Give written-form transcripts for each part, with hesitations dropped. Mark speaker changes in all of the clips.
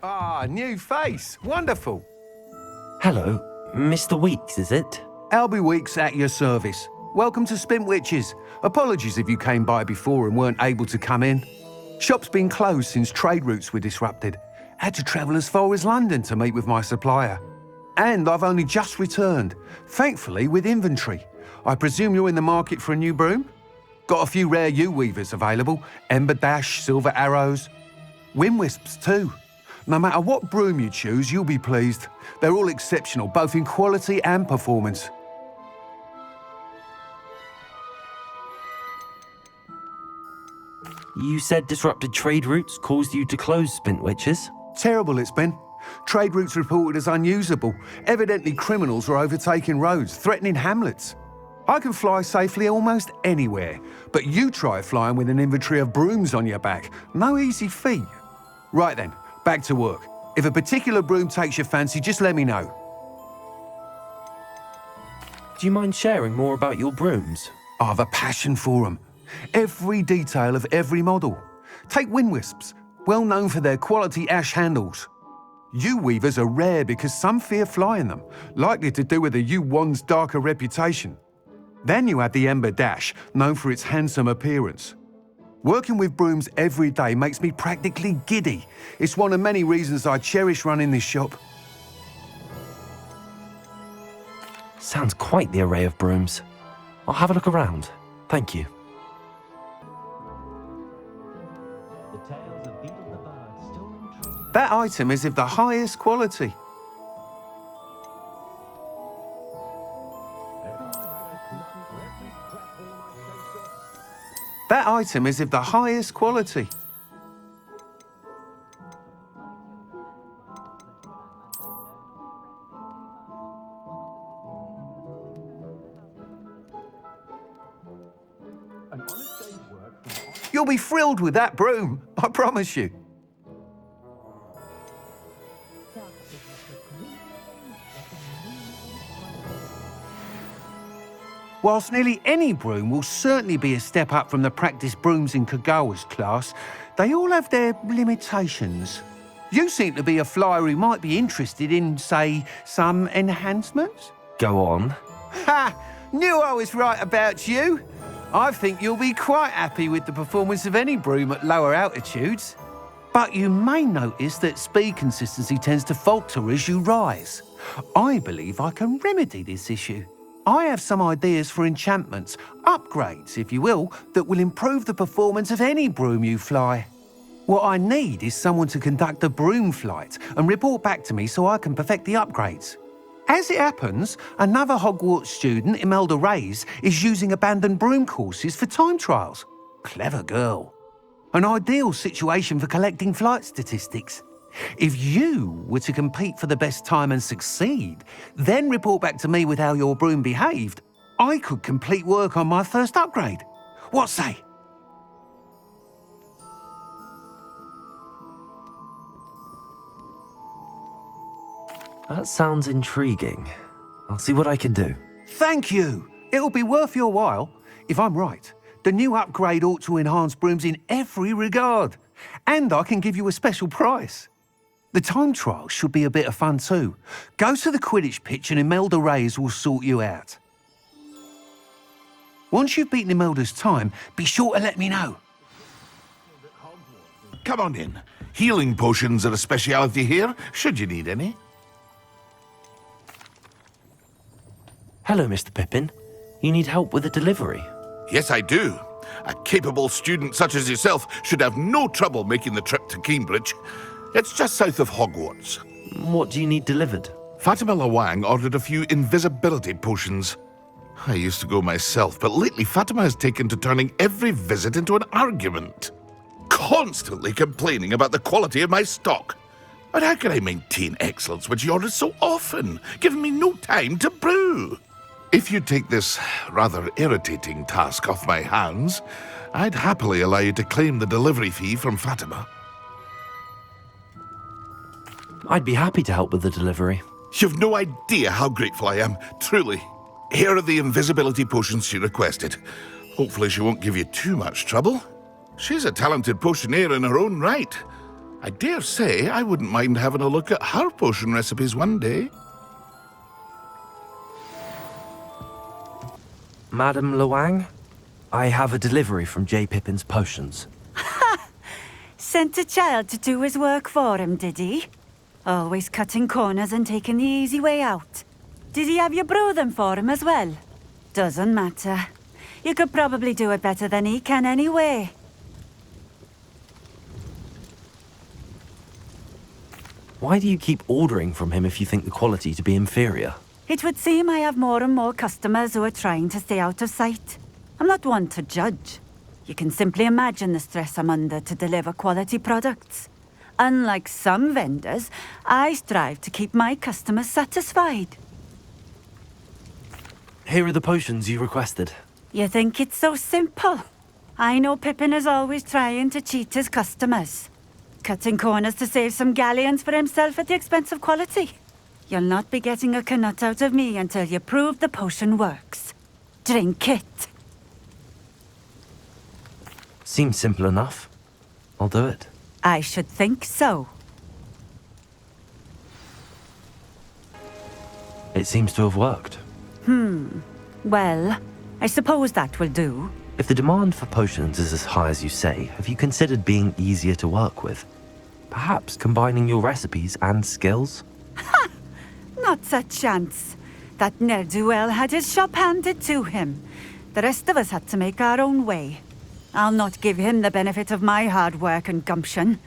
Speaker 1: Ah, new face. Wonderful.
Speaker 2: Hello, Mr. Weeks, is it?
Speaker 1: Albie Weeks at your service. Welcome to Spintwitches. Apologies if you came by before and weren't able to come in. Shop's been closed since trade routes were disrupted. Had to travel as far as London to meet with my supplier. And I've only just returned, thankfully with inventory. I presume you're in the market for a new broom? Got a few rare U-weavers available, Ember Dash, Silver Arrows. Wind Wisps too. No matter what broom you choose, you'll be pleased. They're all exceptional, both in quality and performance.
Speaker 2: You said disrupted trade routes caused you to close Spintwitches?
Speaker 1: Terrible it's been. Trade routes reported as unusable. Evidently criminals are overtaking roads, threatening hamlets. I can fly safely almost anywhere, but you try flying with an inventory of brooms on your back. No easy feat. Right then, back to work. If a particular broom takes your fancy, just let me know.
Speaker 2: Do you mind sharing more about your brooms?
Speaker 1: I've a passion for them. Every detail of every model. Take Wind Wisps, well known for their quality ash handles. U-weavers are rare because some fear flying them, likely to do with the U-wand's darker reputation. Then you have the Ember Dash, known for its handsome appearance. Working with brooms every day makes me practically giddy. It's one of many reasons I cherish running this shop.
Speaker 2: Sounds quite the array of brooms. I'll have a look around. Thank you.
Speaker 1: That item is of the highest quality. That item is of the highest quality. You'll be thrilled with that broom, I promise you. Whilst nearly any broom will certainly be a step up from the practice brooms in Kagawa's class, they all have their limitations. You seem to be a flyer who might be interested in, say, some enhancements?
Speaker 2: Go on.
Speaker 1: Ha! Knew I was right about you. I think you'll be quite happy with the performance of any broom at lower altitudes. But you may notice that speed consistency tends to falter as you rise. I believe I can remedy this issue. I have some ideas for enchantments, upgrades, if you will, that will improve the performance of any broom you fly. What I need is someone to conduct a broom flight and report back to me so I can perfect the upgrades. As it happens, another Hogwarts student, Imelda Reyes, is using abandoned broom courses for time trials. Clever girl. An ideal situation for collecting flight statistics. If you were to compete for the best time and succeed, then report back to me with how your broom behaved, I could complete work on my first upgrade. What say?
Speaker 2: That sounds intriguing. I'll see what I can do.
Speaker 1: Thank you. It'll be worth your while. If I'm right, the new upgrade ought to enhance brooms in every regard. And I can give you a special price. The time trial should be a bit of fun too. Go to the Quidditch pitch and Imelda Reyes will sort you out. Once you've beaten Imelda's time, be sure to let me know.
Speaker 3: Come on in. Healing potions are a speciality here, should you need any.
Speaker 2: Hello, Mr. Pippin. You need help with a delivery?
Speaker 3: Yes, I do. A capable student such as yourself should have no trouble making the trip to Cambridge. It's just south of Hogwarts.
Speaker 2: What do you need delivered?
Speaker 3: Fatima Lawang ordered a few invisibility potions. I used to go myself, but lately Fatima has taken to turning every visit into an argument. Constantly complaining about the quality of my stock. But how can I maintain excellence when she orders so often, giving me no time to brew? If you take this rather irritating task off my hands, I'd happily allow you to claim the delivery fee from Fatima.
Speaker 2: I'd be happy to help with the delivery.
Speaker 3: You've no idea how grateful I am, truly. Here are the invisibility potions she requested. Hopefully she won't give you too much trouble. She's a talented potioneer in her own right. I dare say I wouldn't mind having a look at her potion recipes one day.
Speaker 2: Madam Luang, I have a delivery from J. Pippin's Potions.
Speaker 4: Sent a child to do his work for him, did he? Always cutting corners and taking the easy way out. Did he have you brew them for him as well? Doesn't matter. You could probably do it better than he can anyway.
Speaker 2: Why do you keep ordering from him if you think the quality to be inferior?
Speaker 4: It would seem I have more and more customers who are trying to stay out of sight. I'm not one to judge. You can simply imagine the stress I'm under to deliver quality products. Unlike some vendors, I strive to keep my customers satisfied.
Speaker 2: Here are the potions you requested.
Speaker 4: You think it's so simple? I know Pippin is always trying to cheat his customers. Cutting corners to save some galleons for himself at the expense of quality. You'll not be getting a canut out of me until you prove the potion works. Drink it.
Speaker 2: Seems simple enough. I'll do it.
Speaker 4: I should think so.
Speaker 2: It seems to have worked.
Speaker 4: Well, I suppose that will do.
Speaker 2: If the demand for potions is as high as you say, have you considered being easier to work with? Perhaps combining your recipes and skills?
Speaker 4: Not a chance. That ne'er-do-well had his shop handed to him. The rest of us had to make our own way. I'll not give him the benefit of my hard work and gumption.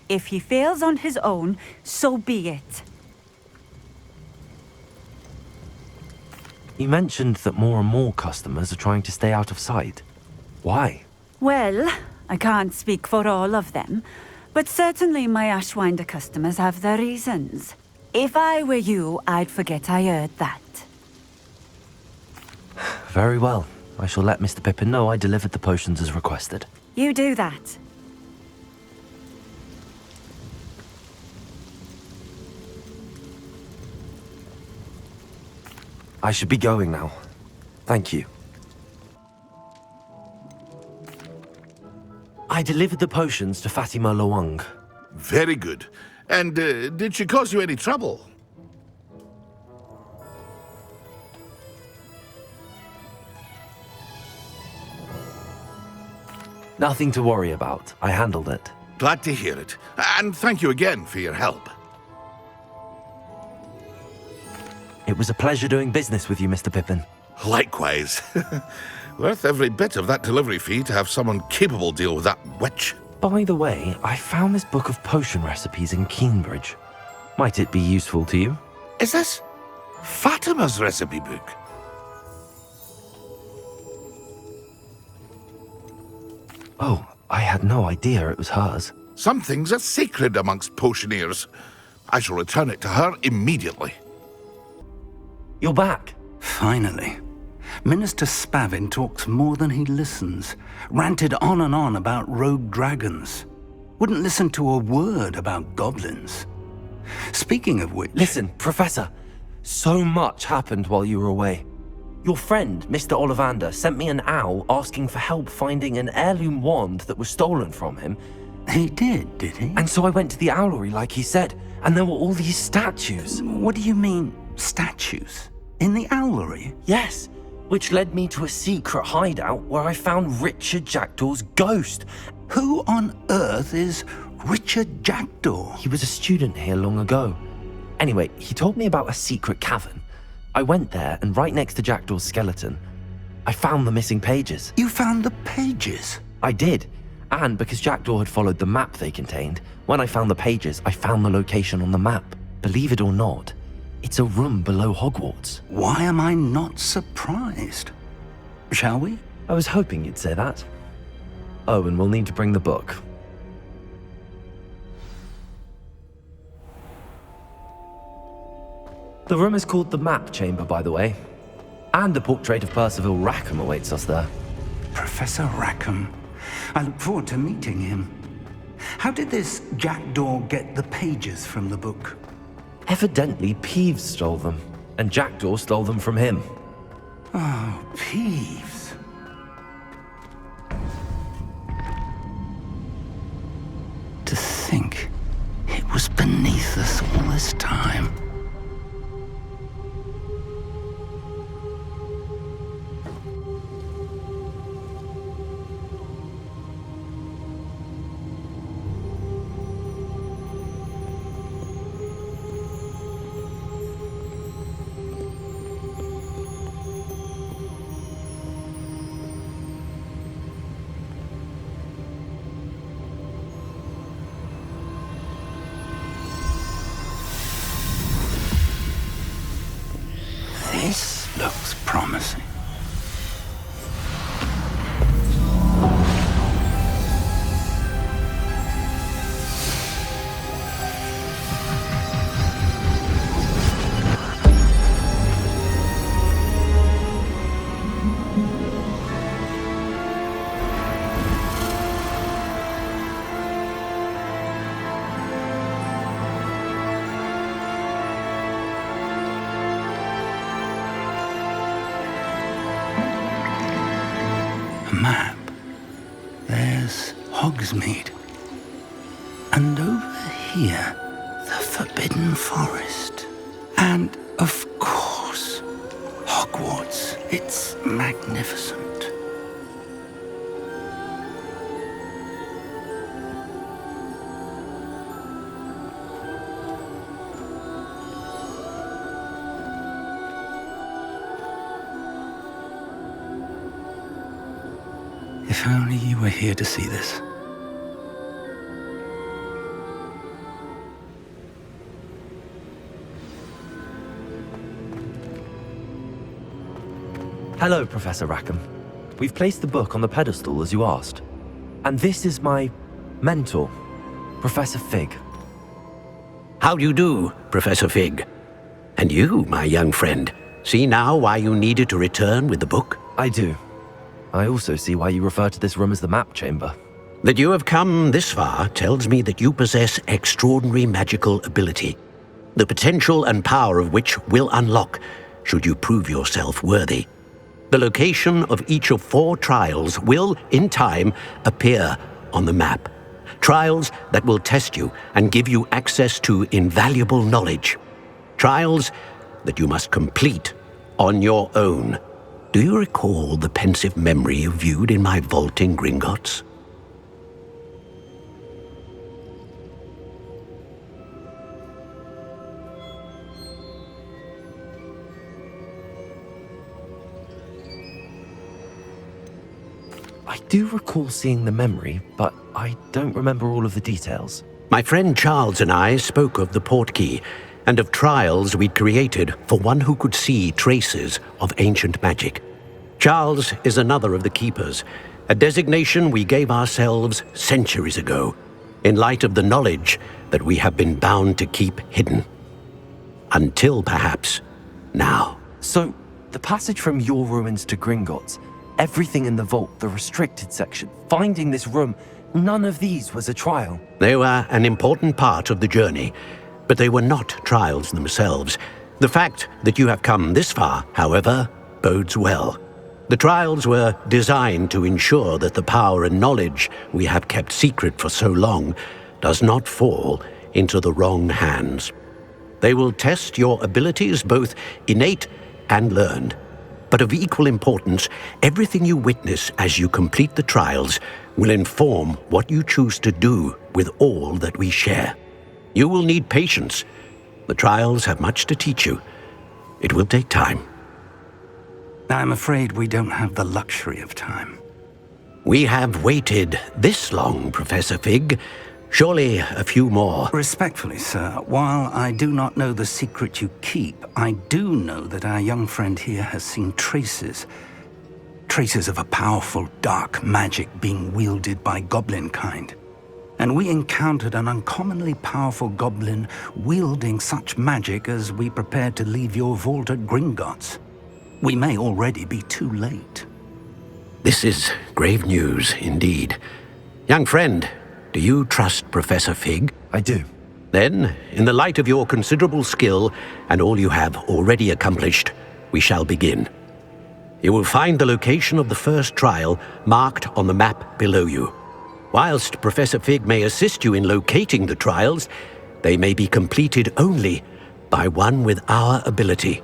Speaker 4: If he fails on his own, so be it.
Speaker 2: You mentioned that more and more customers are trying to stay out of sight. Why?
Speaker 4: Well, I can't speak for all of them, but certainly my Ashwinder customers have their reasons. If I were you, I'd forget I heard that.
Speaker 2: Very well. I shall let Mr. Pippin know I delivered the potions as requested.
Speaker 4: You do that.
Speaker 2: I should be going now. Thank you. I delivered the potions to Fatima Luang.
Speaker 3: Very good. And did she cause you any trouble?
Speaker 2: Nothing to worry about. I handled it.
Speaker 3: Glad to hear it. And thank you again for your help.
Speaker 2: It was a pleasure doing business with you, Mr. Pippin.
Speaker 3: Likewise. Worth every bit of that delivery fee to have someone capable deal with that witch.
Speaker 2: By the way, I found this book of potion recipes in Cambridge. Might it be useful to you?
Speaker 3: Is this Fatima's recipe book?
Speaker 2: Oh, I had no idea it was hers.
Speaker 3: Some things are sacred amongst potioneers. I shall return it to her immediately.
Speaker 2: You're back.
Speaker 5: Finally. Minister Spavin talks more than he listens. Ranted on and on about rogue dragons. Wouldn't listen to a word about goblins. Speaking of which...
Speaker 2: Listen, Professor. So much happened while you were away. Your friend, Mr. Ollivander, sent me an owl asking for help finding an heirloom wand that was stolen from him.
Speaker 5: He did he?
Speaker 2: And so I went to the owlery like he said, and there were all these statues.
Speaker 5: What do you mean, statues? In the owlery?
Speaker 2: Yes, which led me to a secret hideout where I found Richard Jackdaw's ghost.
Speaker 5: Who on earth is Richard Jackdaw?
Speaker 2: He was a student here long ago. Anyway, he told me about a secret cavern. I went there, and right next to Jackdaw's skeleton, I found the missing pages.
Speaker 5: You found the pages?
Speaker 2: I did. And because Jackdaw had followed the map they contained, when I found the pages, I found the location on the map. Believe it or not, it's a room below Hogwarts.
Speaker 5: Why am I not surprised? Shall we?
Speaker 2: I was hoping you'd say that. Oh, and we'll need to bring the book. The room is called the Map Chamber, by the way. And a portrait of Percival Rackham awaits us there.
Speaker 5: Professor Rackham. I look forward to meeting him. How did this Jackdaw get the pages from the book?
Speaker 2: Evidently, Peeves stole them, and Jackdaw stole them from him.
Speaker 5: Oh, Peeves. To think was beneath us all this time. This looks promising. Map. There's Hogsmeade. And over here, the Forbidden Forest. And, of course, Hogwarts. It's magnificent. If only you were here to see this.
Speaker 2: Hello, Professor Rackham. We've placed the book on the pedestal as you asked. And this is my mentor, Professor Fig.
Speaker 6: How do you do, Professor Fig? And you, my young friend, see now why you needed to return with the book?
Speaker 2: I do. I also see why you refer to this room as the map chamber.
Speaker 6: That you have come this far tells me that you possess extraordinary magical ability, the potential and power of which will unlock should you prove yourself worthy. The location of each of 4 trials will, in time, appear on the map. Trials that will test you and give you access to invaluable knowledge. Trials that you must complete on your own. Do you recall the pensive memory you viewed in my vault in Gringotts?
Speaker 2: I do recall seeing the memory, but I don't remember all of the details.
Speaker 6: My friend Charles and I spoke of the portkey and of trials we'd created for one who could see traces of ancient magic. Charles is another of the keepers, a designation we gave ourselves centuries ago, in light of the knowledge that we have been bound to keep hidden. Until perhaps now.
Speaker 2: So, the passage from your ruins to Gringotts, everything in the vault, the restricted section, finding this room, none of these was a trial.
Speaker 6: They were an important part of the journey, but they were not trials themselves. The fact that you have come this far, however, bodes well. The trials were designed to ensure that the power and knowledge we have kept secret for so long does not fall into the wrong hands. They will test your abilities, both innate and learned. But of equal importance, everything you witness as you complete the trials will inform what you choose to do with all that we share. You will need patience. The trials have much to teach you. It will take time.
Speaker 5: I'm afraid we don't have the luxury of time.
Speaker 6: We have waited this long, Professor Fig. Surely a few more.
Speaker 5: Respectfully, sir, while I do not know the secret you keep, I do know that our young friend here has seen traces of a powerful dark magic being wielded by goblin kind. And we encountered an uncommonly powerful goblin wielding such magic as we prepared to leave your vault at Gringotts. We may already be too late.
Speaker 6: This is grave news indeed. Young friend, do you trust Professor Fig?
Speaker 2: I do.
Speaker 6: Then, in the light of your considerable skill and all you have already accomplished, we shall begin. You will find the location of the first trial marked on the map below you. Whilst Professor Fig may assist you in locating the trials, They may be completed only by one with our ability.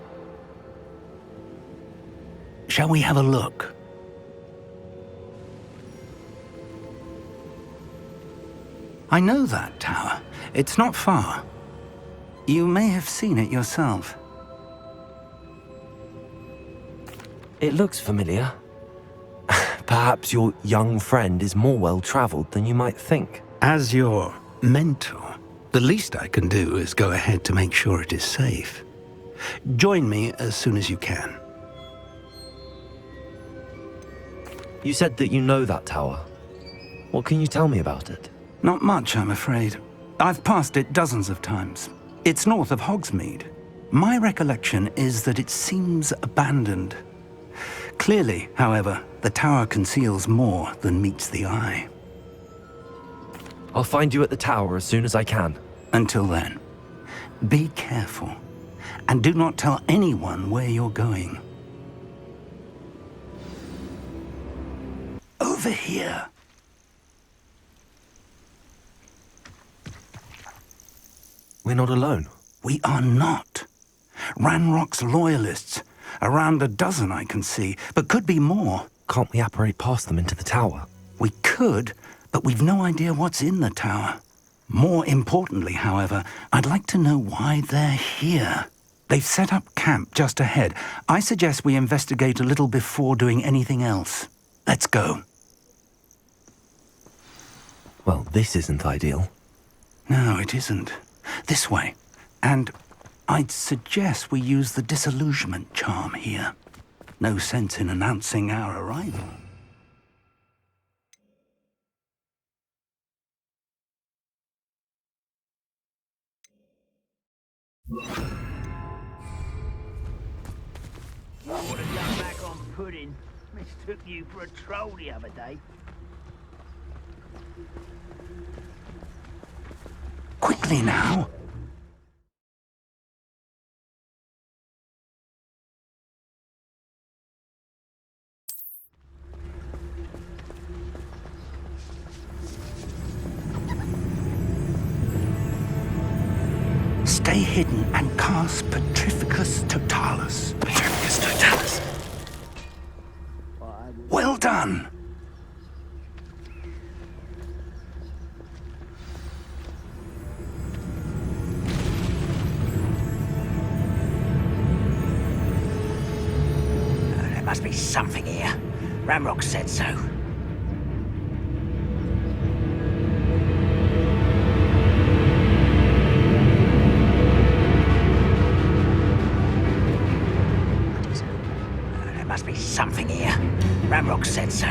Speaker 5: Shall we have a look? I know that tower. It's not far. You may have seen it yourself.
Speaker 2: It looks familiar. Perhaps your young friend is more well-traveled than you might think.
Speaker 5: As your mentor, the least I can do is go ahead to make sure it is safe. Join me as soon as you can.
Speaker 2: You said that you know that tower. What can you tell me about it?
Speaker 5: Not much, I'm afraid. I've passed it dozens of times. It's north of Hogsmeade. My recollection is that it seems abandoned. Clearly, however, the tower conceals more than meets the eye.
Speaker 2: I'll find you at the tower as soon as I can.
Speaker 5: Until then, be careful, and do not tell anyone where you're going. Over here.
Speaker 2: We're not alone.
Speaker 5: We are not. Ranrock's loyalists. Around a dozen I can see, but could be more.
Speaker 2: Can't we apparate past them into the tower?
Speaker 5: We could, but we've no idea what's in the tower. More importantly, however, I'd like to know why they're here. They've set up camp just ahead. I suggest we investigate a little before doing anything else. Let's go.
Speaker 2: Well, this isn't ideal.
Speaker 5: No, it isn't. This way. And I'd suggest we use the disillusionment charm here. No sense in announcing our arrival.
Speaker 7: You would have done back on pudding. Mistook you for a troll the other day.
Speaker 5: Quickly now. Stay hidden and cast Petrificus Totalis. Petrificus Totalis. Well done.
Speaker 7: There must be something here. Ramrock said so. There must be something here. Ramrock said so.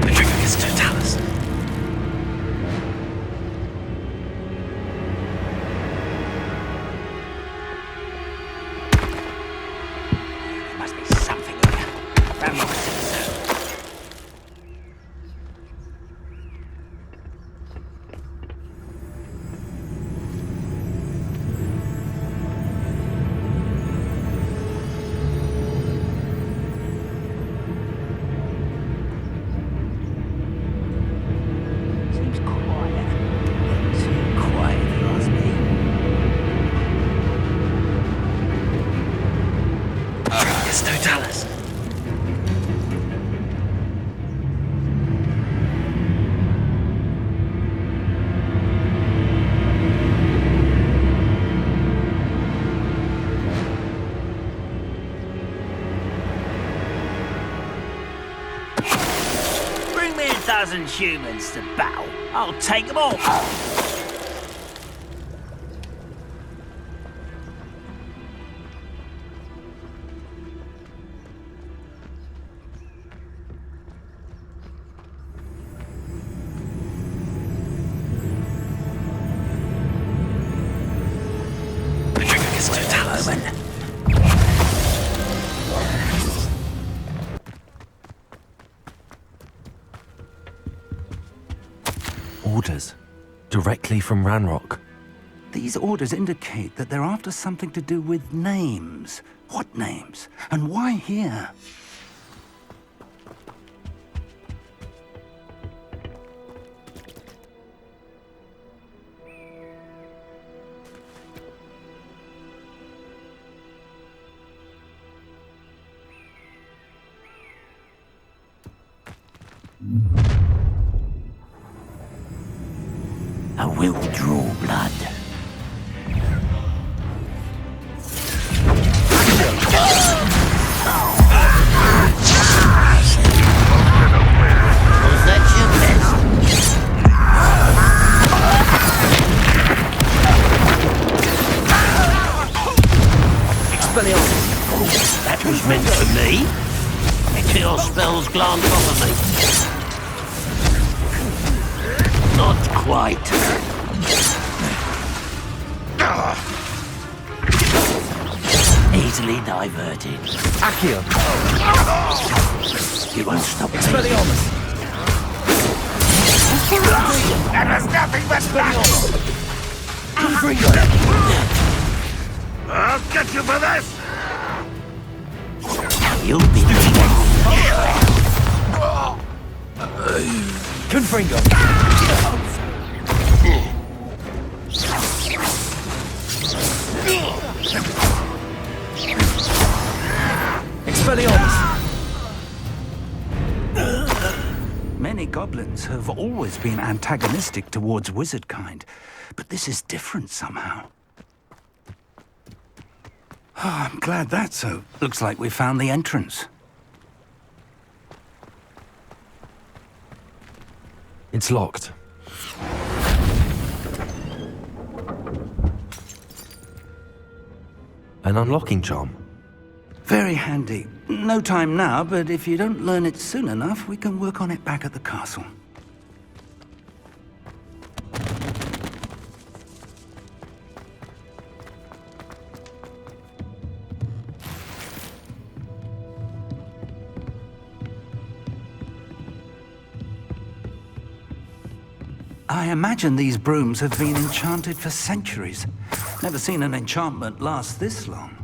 Speaker 7: Petrificus Totalis. There must be something here. Ramrock said so. Seems quiet. Too quiet, if you ask me. Petrificus Totalis. Bring me 1,000 humans to battle. I'll take them all. Petrificus Totalis.
Speaker 2: Orders. Directly from Ranrock.
Speaker 5: These orders indicate that they're after something to do with names. What names? And why here?
Speaker 7: I will draw blood. Was that your best? Expelliarmus! That was meant for me. Your spells glance off of me. Not quite. Easily diverted.
Speaker 2: Accio!
Speaker 7: You won't stop me.
Speaker 2: Expelliarmus!
Speaker 3: That was nothing but I'll get you for this!
Speaker 7: You'll be
Speaker 2: Confringo! Expelliarmus!
Speaker 5: Many goblins have always been antagonistic towards wizard kind, but this is different somehow. Oh, I'm glad that's so. Looks like we found the entrance.
Speaker 2: It's locked. An unlocking charm.
Speaker 5: Very handy. No time now, but if you don't learn it soon enough, we can work on it back at the castle. I imagine these brooms have been enchanted for centuries. Never seen an enchantment last this long.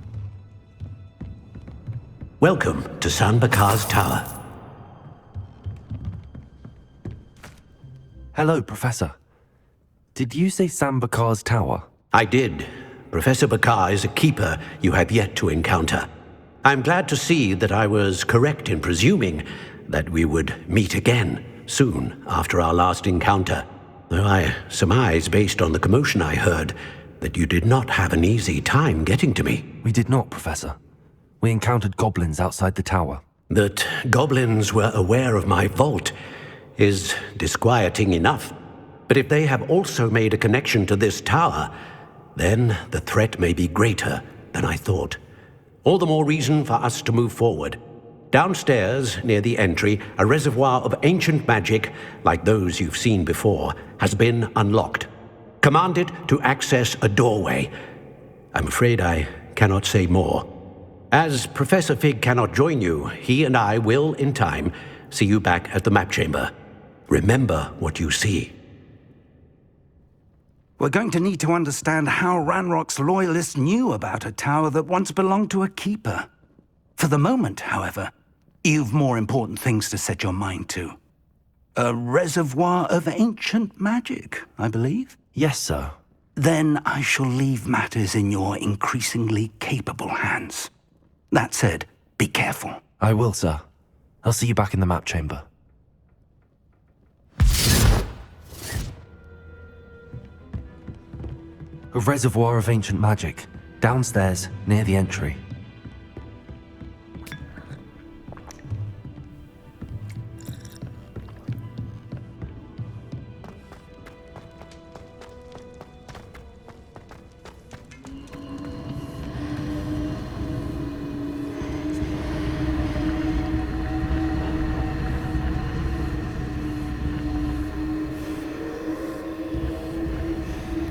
Speaker 6: Welcome to Sanbakar's Tower.
Speaker 2: Hello, Professor. Did you say Sambakar's Tower?
Speaker 6: I did. Professor Bakar is a keeper you have yet to encounter. I'm glad to see that I was correct in presuming that we would meet again soon after our last encounter. Though I surmise, based on the commotion I heard, that you did not have an easy time getting to me.
Speaker 2: We did not, Professor. We encountered goblins outside the tower.
Speaker 6: That goblins were aware of my vault is disquieting enough. But if they have also made a connection to this tower, then the threat may be greater than I thought. All the more reason for us to move forward. Downstairs, near the entry, a reservoir of ancient magic, like those you've seen before, has been unlocked. Command it to access a doorway. I'm afraid I cannot say more. As Professor Fig cannot join you, he and I will, in time, see you back at the map chamber. Remember what you see.
Speaker 5: We're going to need to understand how Ranrock's loyalists knew about a tower that once belonged to a keeper. For the moment, however, you've more important things to set your mind to. A reservoir of ancient magic, I believe?
Speaker 2: Yes, sir.
Speaker 5: Then I shall leave matters in your increasingly capable hands. That said, be careful.
Speaker 2: I will, sir. I'll see you back in the map chamber. A reservoir of ancient magic, downstairs, near the entry.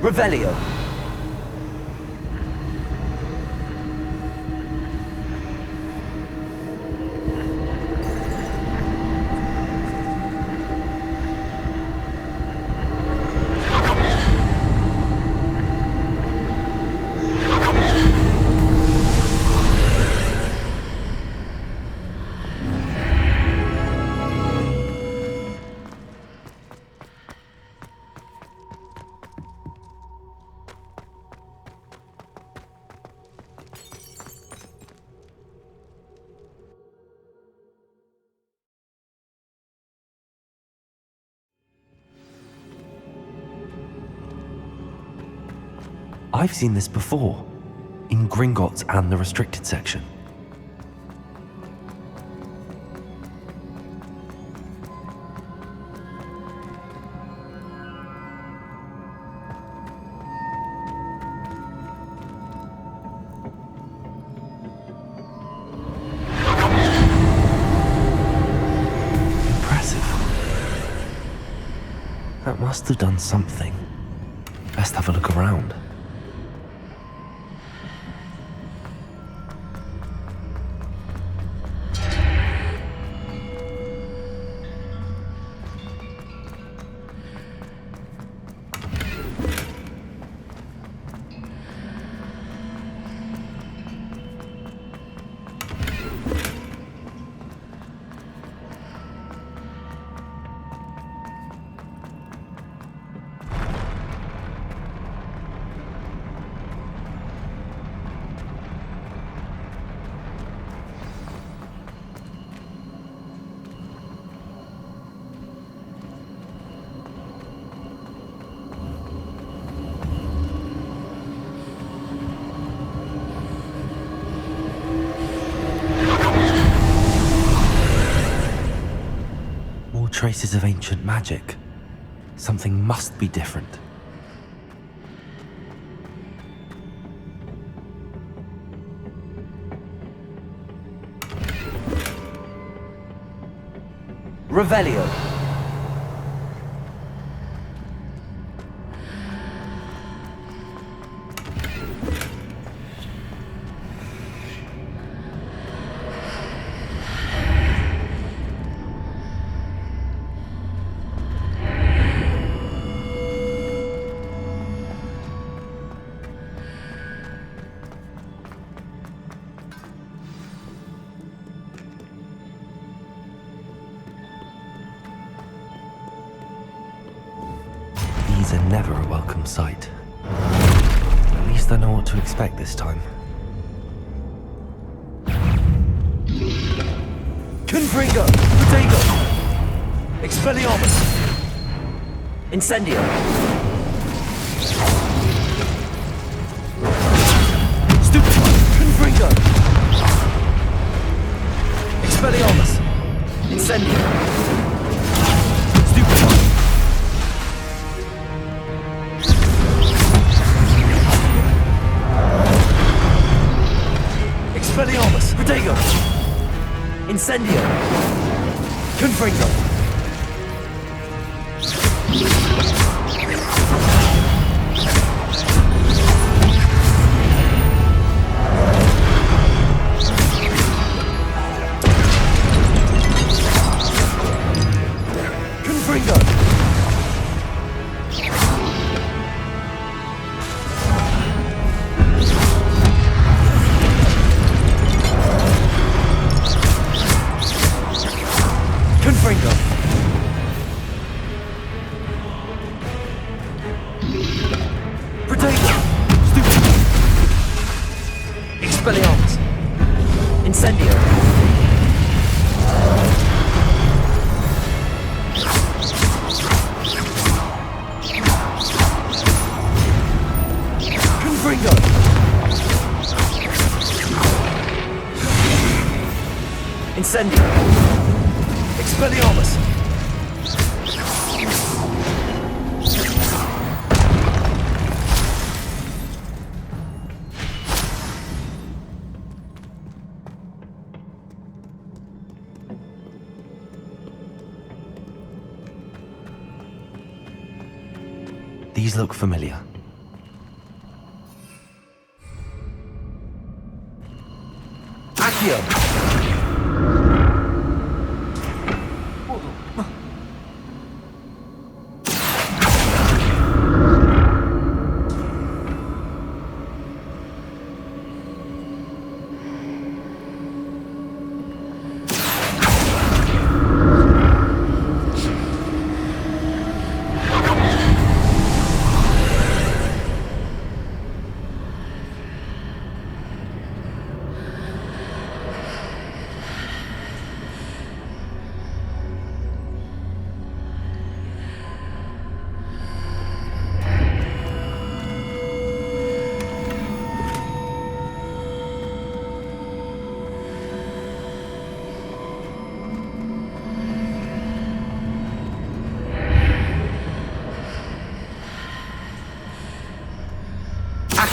Speaker 2: Revelio. I've seen this before, in Gringotts and the restricted section. That must have done something. Best have a look around. Traces of ancient magic. Something must be different. Revelio. These are never a welcome sight. At least I know what to expect this time. Confringo! Protego! Expelliarmus! Incendio! Stupefy! Confringo! Expelliarmus! Incendio! Stupefy! Expelliarmus! Protego! Incendio! Confringo! Confringo! Confringo! Protego! Stupid! Expelliarmus! Incendio! Confringo! Incendio! Expelliarmus! These look familiar. Accio!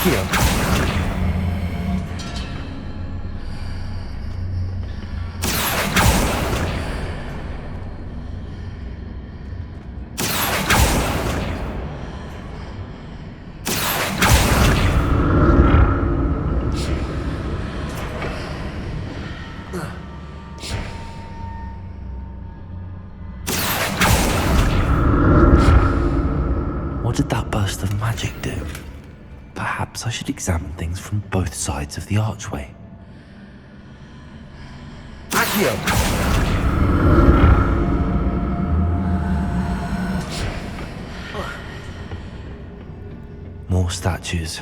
Speaker 2: Accio. What did that burst of magic do? Perhaps I should examine things from both sides of the archway. Accio! More statues.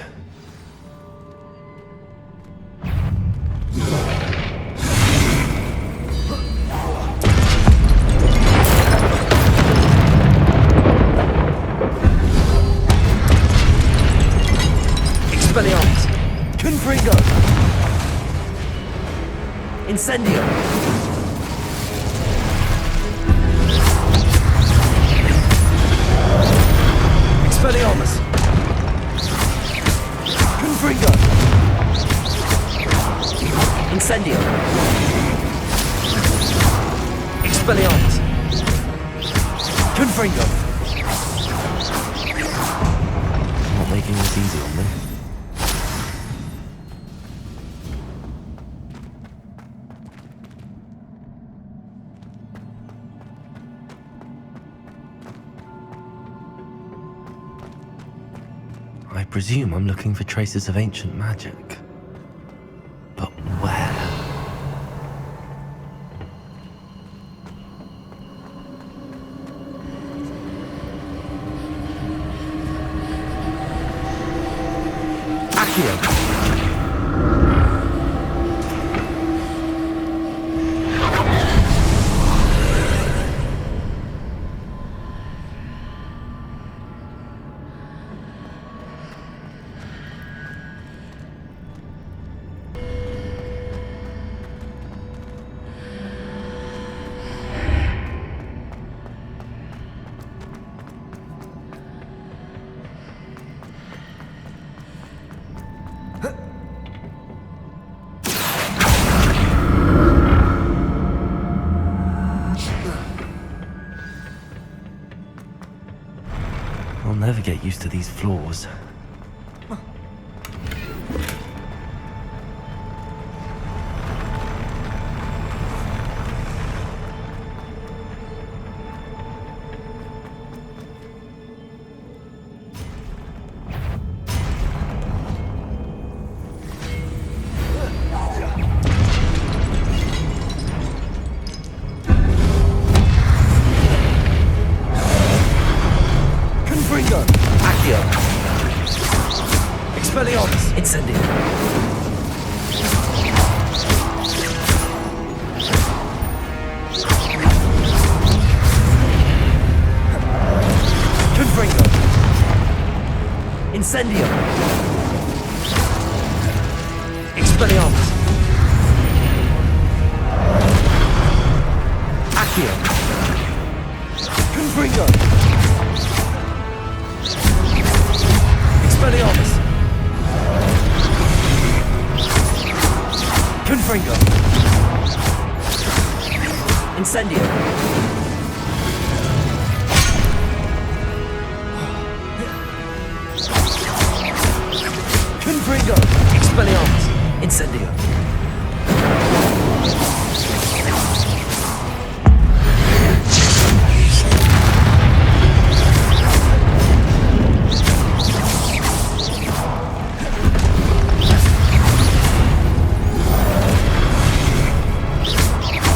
Speaker 2: Expelliarmus! Confringo! Incendio! Expelliarmus! Confringo! Incendio! Expelliarmus! Confringo! Not making this easy on me. I presume I'm looking for traces of ancient magic. But where? Accio! I'll never get used to these floors. Accio! Expelliarmus! Incendio! Confringo! Incendio! Expelliarmus! Accio! Confringo! Expelliarmus! Confringo! Incendio! Confringo! Expelliarmus! Incendio!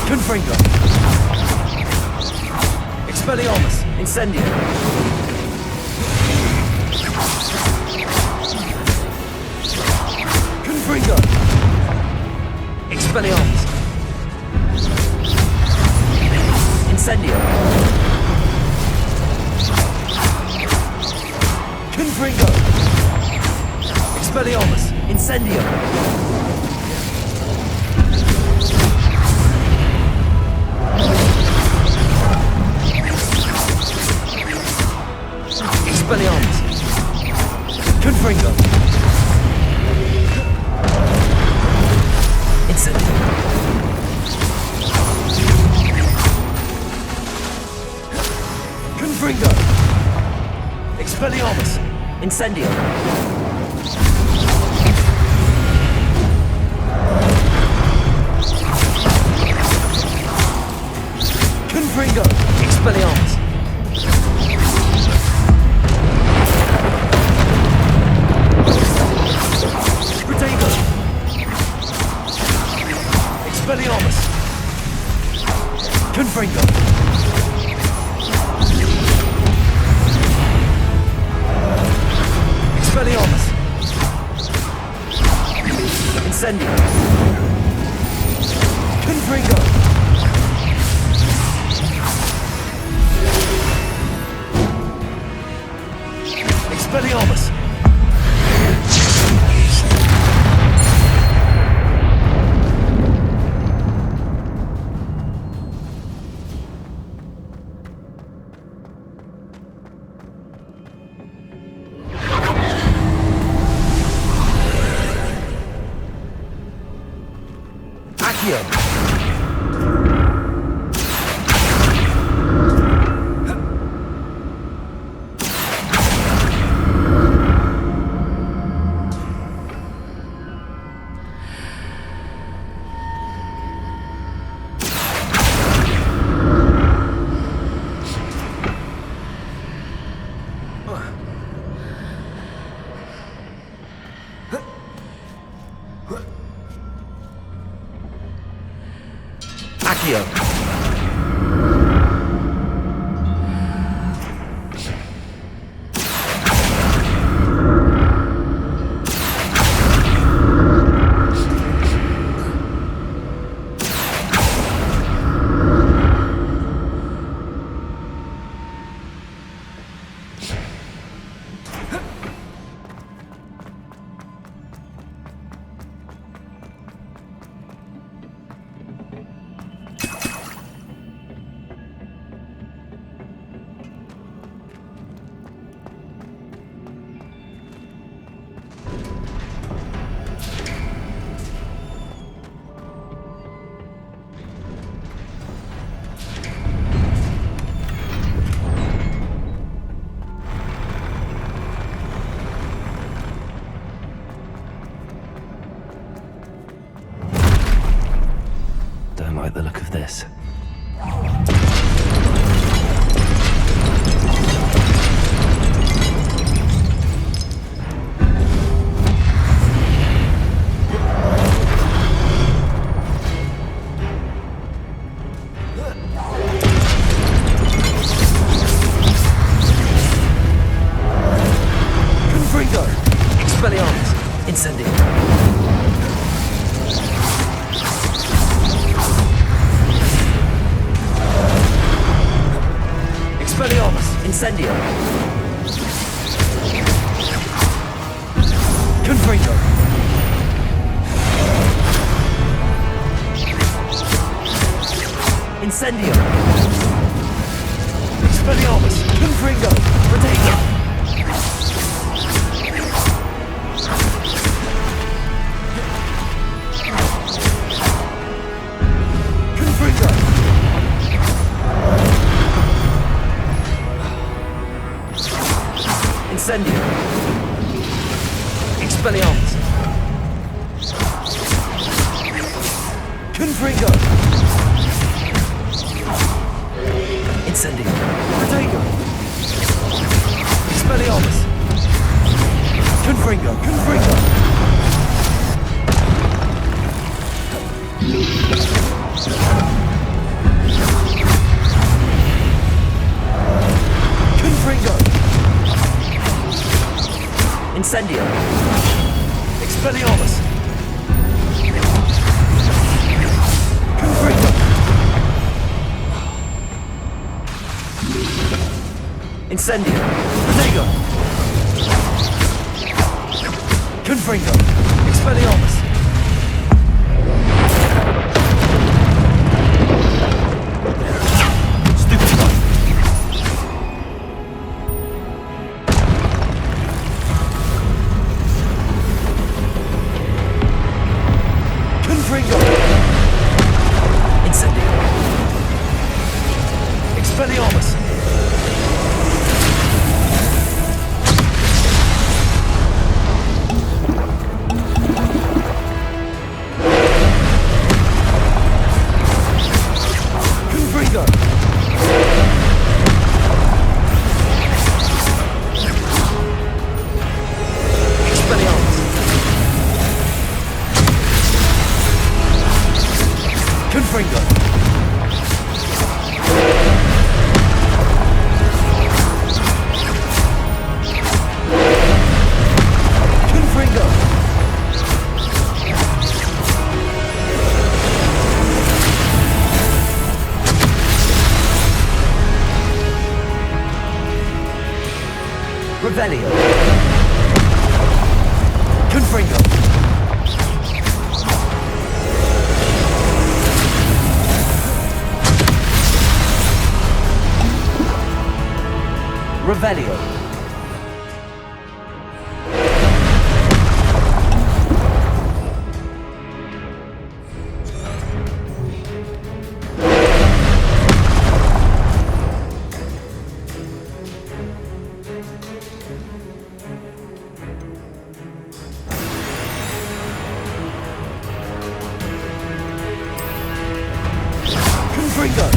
Speaker 2: Confringo! Expelliarmus! Incendio! Confringo! Expelliarmus! Incendio! Confringo! Expelliarmus! Incendio! Expelliarmus! Confringo! Confringo! Expelliarmus! Incendio! Confringo! Expelliarmus! Protego! Expelliarmus! Confringo! Expelliarmus! Incendio! Confringo! Expelliarmus! Accio! Accio! Don't like the look of this. Confringo! Expelliarmus! Incendio! Expelliarmus! Incendio! Confringo! Incendio! Expelliarmus! Confringo! Protego! Confringo! Incendio! Expelliarmus! Confringo! Incendio! Protego! Expelliarmus! Confringo! Confringo! Confringo! Incendio! Expelliarmus! Confringo! Incendio! Protego! Confringo! Expelliarmus! Stupid one! Confringo! Incendio! Expelliarmus! Revelio. Confringo. Revelio. Confringo.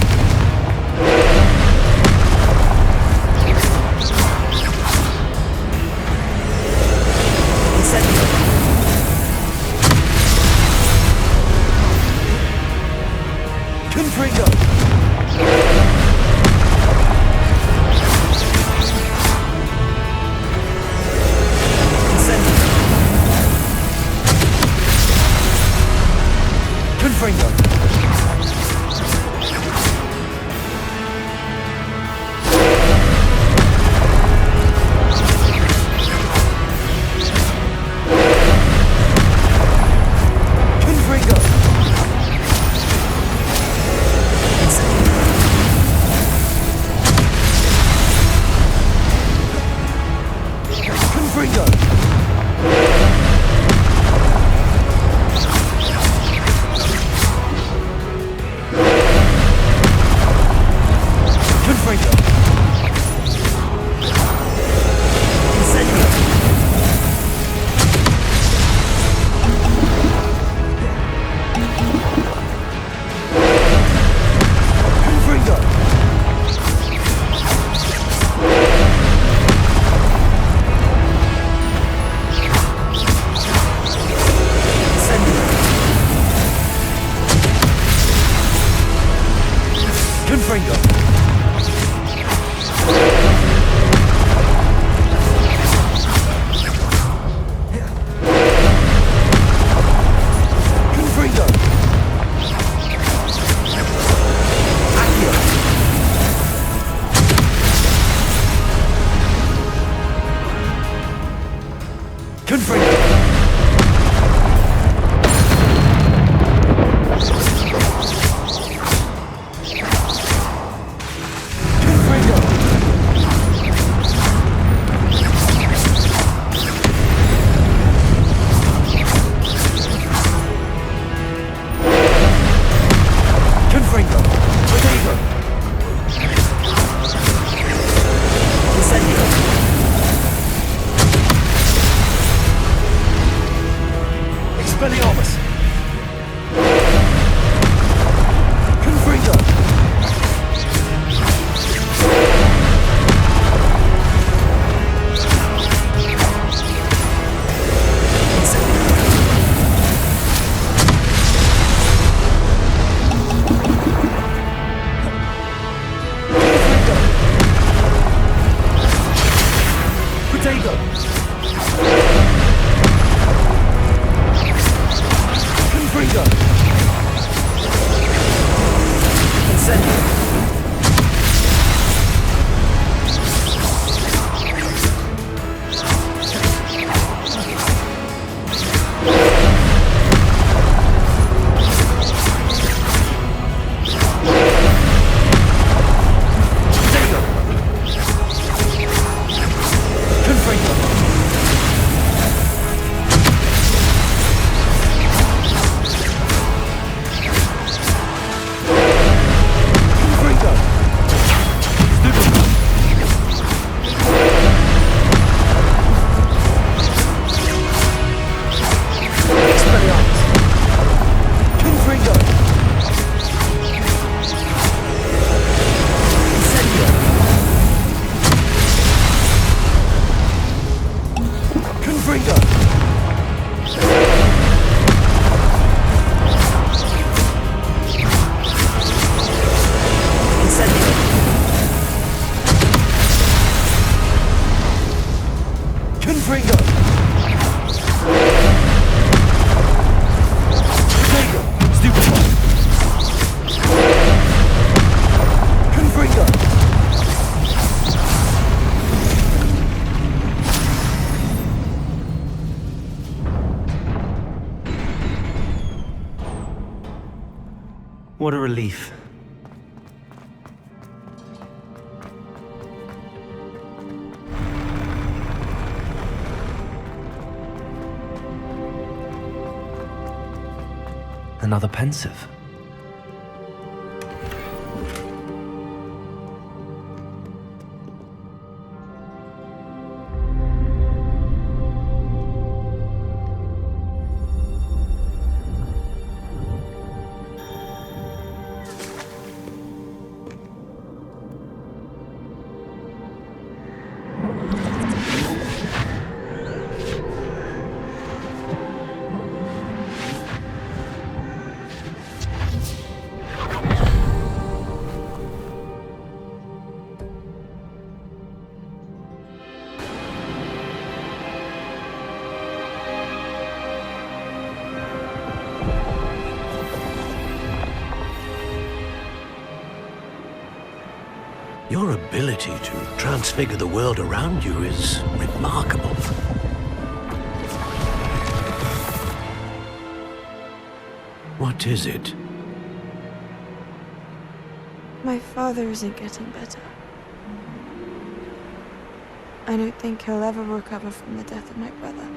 Speaker 2: Confringo. Confringo. Confringo. Confringo. Incendio. Confringo. Confringo. Confringo. Accio. Confringo. Confringo. Potato. Incendio. Expelliarmus. Confringo. Potato. Confringo. Incendio. Potato. Confringo. What a relief. Another pensive.
Speaker 6: Your ability to transfigure the world around you is remarkable. What is it?
Speaker 8: My father isn't getting better. I don't think he'll ever recover from the death of my brother.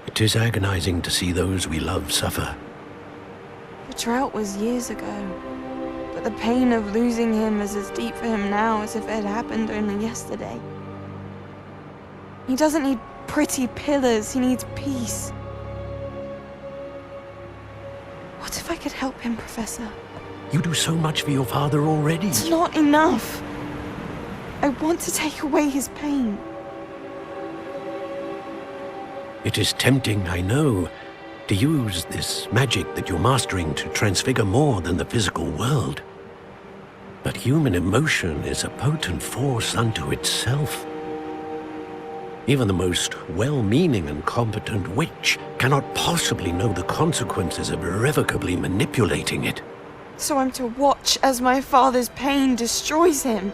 Speaker 6: It is agonizing to see those we love suffer.
Speaker 8: The drought was years ago, but the pain of losing him is as deep for him now as if it had happened only yesterday. He doesn't need pretty pillars, he needs peace. What if I could help him, Professor?
Speaker 6: You do so much for your father already.
Speaker 8: It's not enough. I want to take away his pain.
Speaker 6: It is tempting, I know, to use this magic that you're mastering to transfigure more than the physical world. But human emotion is a potent force unto itself. Even the most well-meaning and competent witch cannot possibly know the consequences of irrevocably manipulating it.
Speaker 8: So I'm to watch as my father's pain destroys him.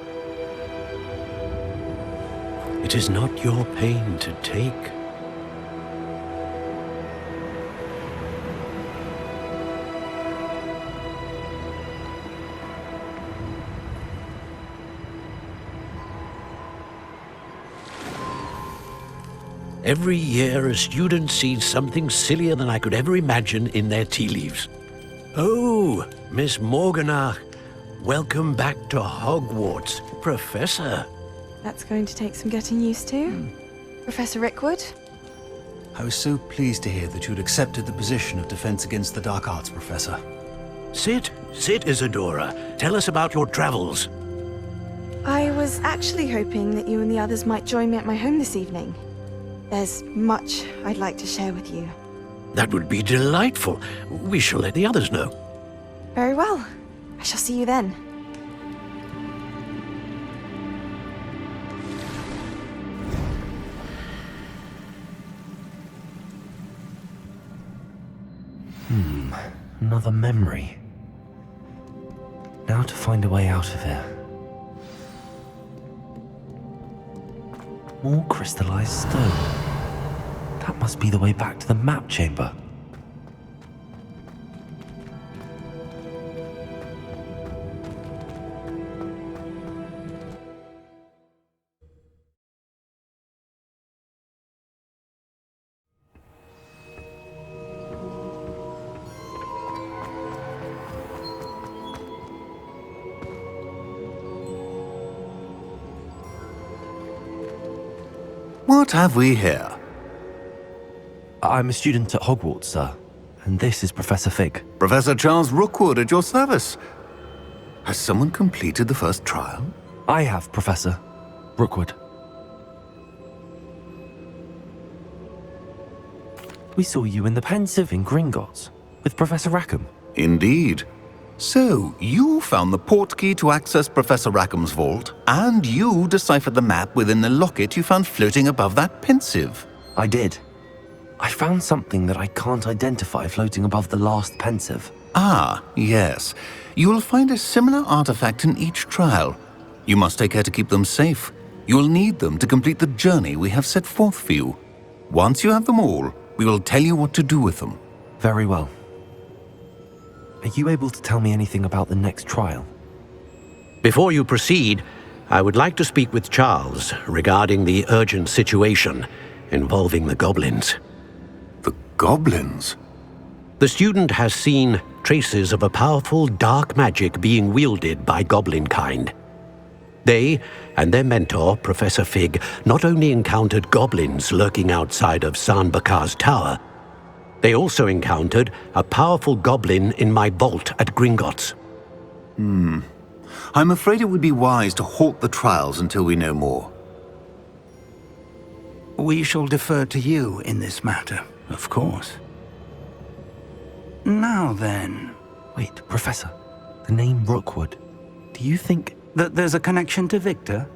Speaker 6: It is not your pain to take. Every year, a student sees something sillier than I could ever imagine in their tea leaves. Oh, Miss Morganach, welcome back to Hogwarts, Professor.
Speaker 8: That's going to take some getting used to. Professor Rickwood?
Speaker 9: I was so pleased to hear that you'd accepted the position of Defense Against the Dark Arts, Professor.
Speaker 6: Sit, Isadora. Tell us about your travels.
Speaker 8: I was actually hoping that you and the others might join me at my home this evening. There's much I'd like to share with you.
Speaker 6: That would be delightful. We shall let the others know.
Speaker 8: Very well. I shall see you then.
Speaker 2: Another memory. Now to find a way out of here. More crystallized stone. That must be the way back to the map chamber.
Speaker 10: What have we here?
Speaker 2: I'm a student at Hogwarts, sir, and this is Professor Fig.
Speaker 10: Professor Charles Rookwood at your service. Has someone completed the first trial?
Speaker 2: I have, Professor Rookwood. We saw you in the Pensive in Gringotts with Professor Rackham.
Speaker 10: Indeed. So, you found the portkey to access Professor Rackham's vault, and you deciphered the map within the locket you found floating above that Pensive.
Speaker 2: I did. I found something that I can't identify floating above the last Pensive.
Speaker 10: Ah, yes. You will find a similar artifact in each trial. You must take care to keep them safe. You will need them to complete the journey we have set forth for you. Once you have them all, we will tell you what to do with them.
Speaker 2: Very well. Are you able to tell me anything about the next trial?
Speaker 6: Before you proceed, I would like to speak with Charles regarding the urgent situation involving the goblins.
Speaker 10: The goblins?
Speaker 6: The student has seen traces of a powerful dark magic being wielded by goblin kind. They and their mentor, Professor Fig, not only encountered goblins lurking outside of San Bakar's tower, they also encountered a powerful goblin in my vault at Gringotts.
Speaker 10: I'm afraid it would be wise to halt the trials until we know more.
Speaker 5: We shall defer to you in this matter, of course. Now then...
Speaker 2: Wait, Professor. The name Rookwood. Do you think...
Speaker 5: that there's a connection to Victor?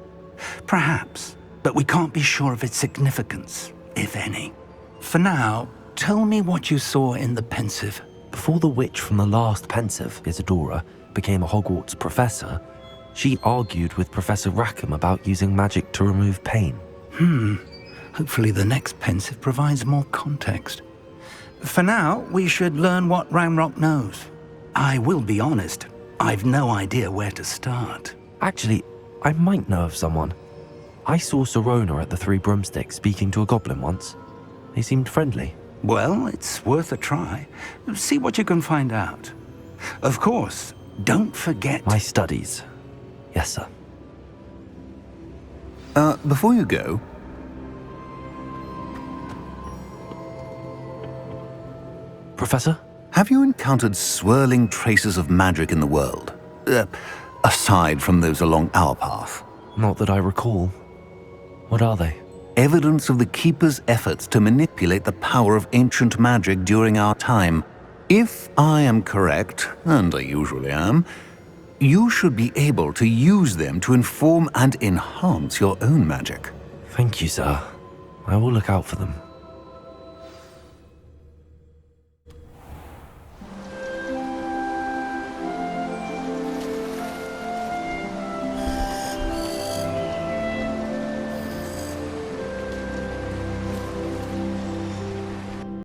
Speaker 5: Perhaps, but we can't be sure of its significance, if any. For now, tell me what you saw in the Pensive.
Speaker 2: Before the witch from the last Pensive, Isadora, became a Hogwarts professor, she argued with Professor Rackham about using magic to remove pain.
Speaker 5: Hopefully the next Pensive provides more context. For now, we should learn what Ranrock knows. I will be honest, I've no idea where to start.
Speaker 2: Actually, I might know of someone. I saw Serona at the Three Broomsticks speaking to a goblin once. They seemed friendly.
Speaker 5: Well, it's worth a try. See what you can find out. Of course, don't forget...
Speaker 2: My studies. Yes, sir.
Speaker 10: Before you go...
Speaker 2: Professor?
Speaker 10: Have you encountered swirling traces of magic in the world? Aside from those along our path?
Speaker 2: Not that I recall. What are they?
Speaker 10: Evidence of the Keeper's efforts to manipulate the power of ancient magic during our time. If I am correct, and I usually am, you should be able to use them to inform and enhance your own magic.
Speaker 2: Thank you, sir. I will look out for them.